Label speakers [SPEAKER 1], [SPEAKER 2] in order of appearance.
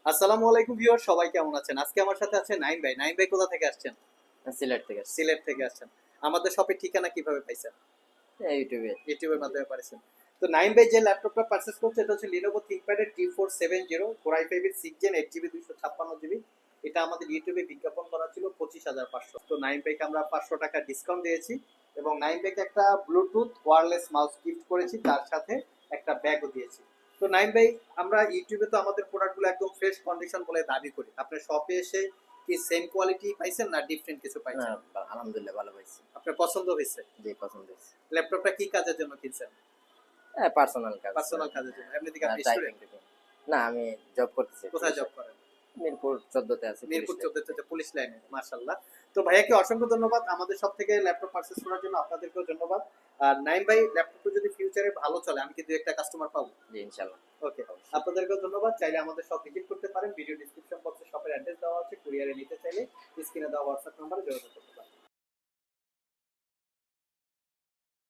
[SPEAKER 1] আসসালামু আলাইকুম ভিউয়ার, সবাই কেমন আছেন? আজকে আমার সাথে আছে নাইম ভাই। নাইম ভাই কোথা থেকে আসছেন?
[SPEAKER 2] সিলেট থেকে আসছি।
[SPEAKER 1] সিলেট থেকে আসছেন। আমাদের শপের ঠিকানা কিভাবে পাইছেন?
[SPEAKER 2] ইউটিউবে।
[SPEAKER 1] ইউটিউবের মাধ্যমে পাইছেন। তো নাইম ভাই যে ল্যাপটপটা পারচেজ করছে এটা হচ্ছে Lenovo ThinkPad এর T470 Core i5 এর 6 Gen 8GB 256GB। এটা আমাদের ইউটিউবে বিজ্ঞাপন করা ছিল 25,500। তো নাইম ভাইকে আমরা 500 টাকা ডিসকাউন্ট দিয়েছি এবং নাইম ভাইকে একটা ব্লুটুথ ওয়্যারলেস মাউস গিফট করেছি, তার সাথে একটা ব্যাগও দিয়েছি। তো নাইম ভাই, আমরা ইউটিউবে তো আমাদের প্রোডাক্টগুলো একদম ফ্রেশ কন্ডিশন বলে দাবি করি। আপনার শপে এসে কি সেম কোয়ালিটি পাইছেন না ডিফারেন্ট কিছু
[SPEAKER 2] না,
[SPEAKER 1] পাইছেন?
[SPEAKER 2] আলহামদুলিল্লাহ ভালো পাইছি।
[SPEAKER 1] আপনার পছন্দ হয়েছে?
[SPEAKER 2] জি, পছন্দ হয়েছে।
[SPEAKER 1] ল্যাপটপটা কি কাজের জন্য কিনছেন?
[SPEAKER 2] হ্যাঁ, পার্সোনাল কাজ।
[SPEAKER 1] পার্সোনাল কাজের জন্য। এমনি থেকে আপনি
[SPEAKER 2] টাইপিং
[SPEAKER 1] স্টুডেন্ট?
[SPEAKER 2] টিপিং। না, আমি জব করতেছি
[SPEAKER 1] কোথায় জব করেন?
[SPEAKER 2] মিরপুর 14 তে আছি, পুলিশ
[SPEAKER 1] মিরপুর
[SPEAKER 2] লাইন।
[SPEAKER 1] 14 তে পুলিশ লাইনে। মাশাআল্লাহ। তো ভাইয়াকে অসংখ্য ধন্যবাদ আমাদের সব থেকে ল্যাপটপ পারচেজ করার জন্য। আপনাদেরকেও ধন্যবাদ। আর নাইম ভাই, ল্যাপটপটা যদি ফিউচারে ভালো চলে আমি কি 2-1 টা কাস্টমার পাবো?
[SPEAKER 2] জি, ইনশাআল্লাহ।
[SPEAKER 1] ওকে। আপনাদেরকেও ধন্যবাদ। চাইলে আমাদের শপ ভিজিট করতে পারেন। ভিডিও ডেসক্রিপশন বক্সে শপের অ্যাড্রেস দেওয়া আছে। কুরিয়ারে নিতে চাইলে স্ক্রিনে দেওয়া WhatsApp নম্বরে যোগাযোগ করতে পারেন।